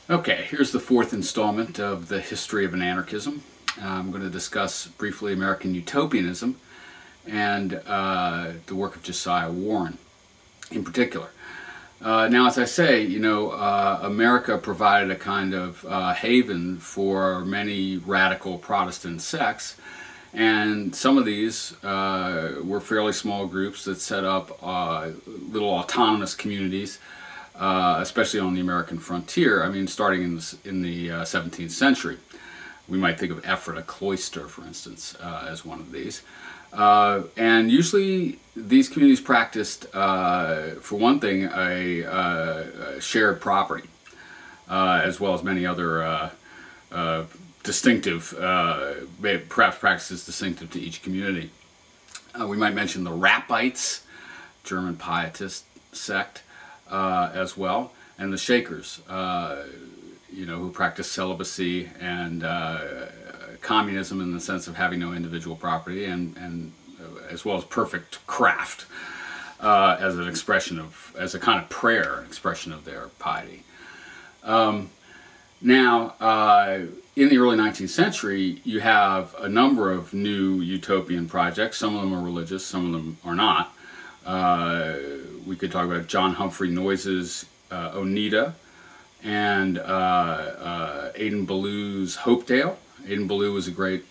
Okay, here's the fourth installment of the history of anarchism. I'm going to discuss briefly American utopianism and the work of Josiah Warren in particular. Now, as I say, America provided a kind of haven for many radical Protestant sects, and some of these were fairly small groups that set up little autonomous communities, especially on the American frontier. I mean, starting in the 17th century. We might think of Ephrata Cloister, for instance, as one of these. And usually these communities practiced, for one thing, a shared property, as well as many other distinctive, perhaps practices distinctive to each community. We might mention the Rappites, German pietist sect, as well, and the Shakers, who practiced celibacy and communism in the sense of having no individual property, and as well as perfect craft as an expression of, as a kind of prayer, expression of their piety. Now, in the early 19th century, you have a number of new utopian projects. Some of them are religious, some of them are not. We could talk about John Humphrey Noyes's Oneida, and Aidan Ballew's Hopedale. Aidan Ballew was a great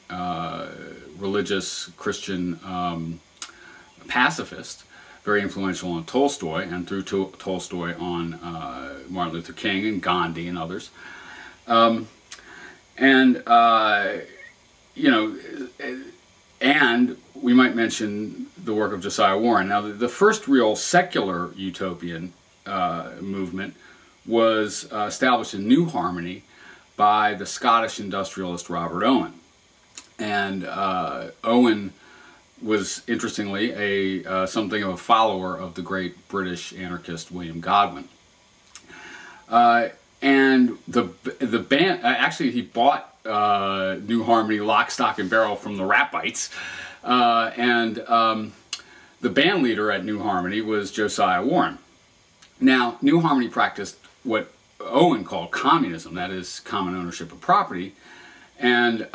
religious Christian pacifist, very influential on Tolstoy, and through Tolstoy on Martin Luther King and Gandhi and others. And we might mention the work of Josiah Warren. Now, the first real secular utopian movement was established in New Harmony by the Scottish industrialist Robert Owen. And Owen was, interestingly, something of a follower of the great British anarchist William Godwin. And the band, actually he bought New Harmony lock, stock, and barrel from the Rappites. The band leader at New Harmony was Josiah Warren. Now, New Harmony practiced what Owen called communism, that is, common ownership of property, and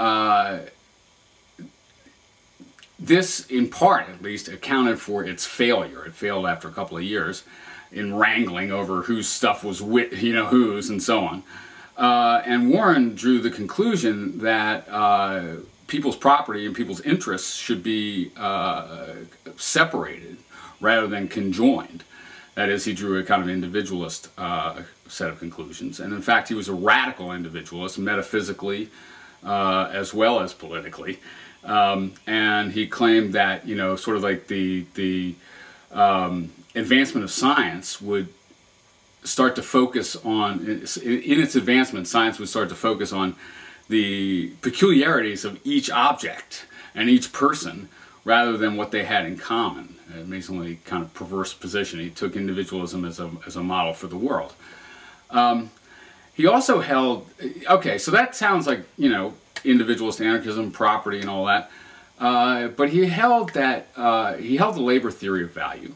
this, in part at least, accounted for its failure. It failed after a couple of years in wrangling over whose stuff was whose, and so on. And Warren drew the conclusion that people's property and people's interests should be separated rather than conjoined. That is, he drew a kind of individualist set of conclusions. And in fact, he was a radical individualist, metaphysically as well as politically. And he claimed that, sort of like the advancement of science would start to focus on, in its advancement, science would start to focus on the peculiarities of each object and each person rather than what they had in common. An amazingly kind of perverse position. He took individualism as a model for the world. He also held, okay, so that sounds like, individualist anarchism, property, and all that. But he held that, he held the labor theory of value,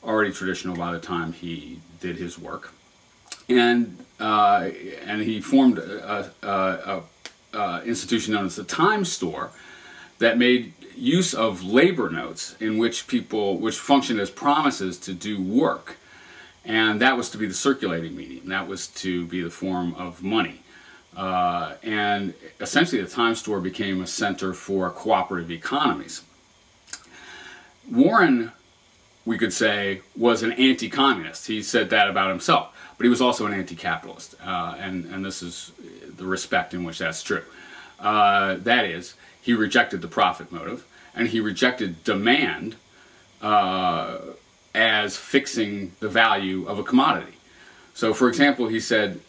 already traditional by the time he did his work. And he formed a institution known as the Time Store that made use of labor notes in which functioned as promises to do work. And that was to be the circulating medium. That was to be the form of money. And essentially the Time Store became a center for cooperative economies. Warren, we could say, was an anti-communist. He said that about himself. But he was also an anti-capitalist. And this is the respect in which that's true. That is, he rejected the profit motive, and he rejected demand as fixing the value of a commodity. So, for example, he said,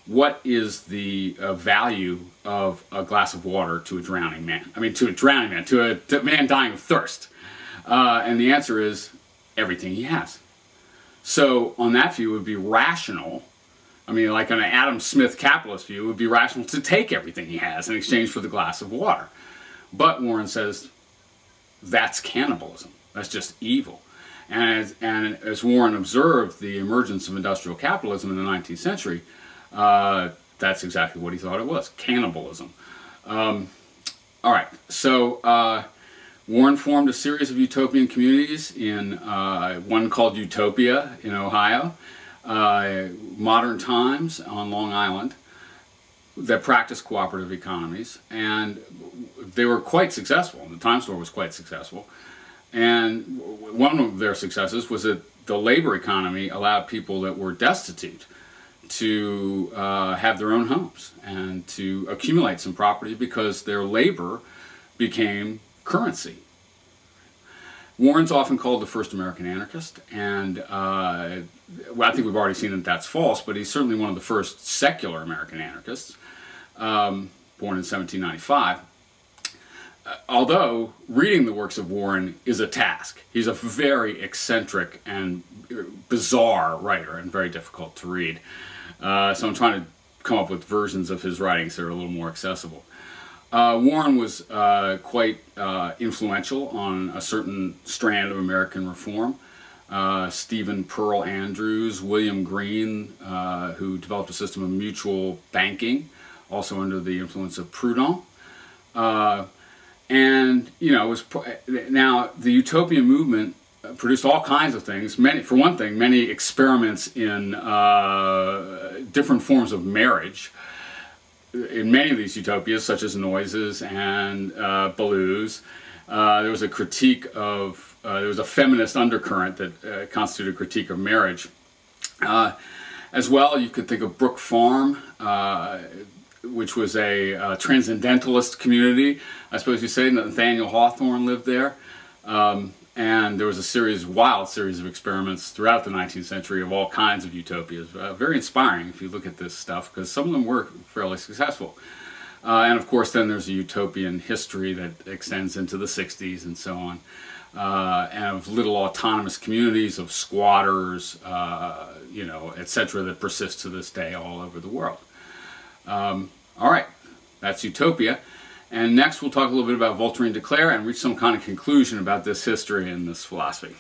what is the value of a glass of water to a drowning man? I mean, to a man dying of thirst. And the answer is everything he has. So, on that view, it would be rational. I mean, like on an Adam Smith capitalist view, it would be rational to take everything he has in exchange for the glass of water. But Warren says that's cannibalism. That's just evil. And as Warren observed the emergence of industrial capitalism in the 19th century, That's exactly what he thought it was, cannibalism. All right, so Warren formed a series of utopian communities in one called Utopia in Ohio, Modern Times on Long Island, that practiced cooperative economies, and they were quite successful. The Times store was quite successful, and one of their successes was that the labor economy allowed people that were destitute to have their own homes and to accumulate some property because their labor became currency. Warren's often called the first American anarchist, and well, I think we've already seen that that's false, but he's certainly one of the first secular American anarchists, born in 1795. Although reading the works of Warren is a task. He's a very eccentric and bizarre writer and very difficult to read. So I'm trying to come up with versions of his writings that are a little more accessible. Warren was quite influential on a certain strand of American reform. Stephen Pearl Andrews, William Green, who developed a system of mutual banking, also under the influence of Proudhon. And, you know, now the Utopian movement produced all kinds of things. For one thing, many experiments in different forms of marriage. In many of these utopias, such as Noises and Baloo's, there was a critique of, there was a feminist undercurrent that constituted a critique of marriage. As well, you could think of Brook Farm, which was a transcendentalist community, I suppose you say. Nathaniel Hawthorne lived there. And there was a wild series of experiments throughout the 19th century of all kinds of utopias. Very inspiring if you look at this stuff, because some of them were fairly successful. And of course then there's a utopian history that extends into the 60s and so on. And of little autonomous communities of squatters, you know, etc., that persist to this day all over the world. All right, that's Utopia. And next we'll talk a little bit about Voltaire and de Cleyre and reach some kind of conclusion about this history and this philosophy.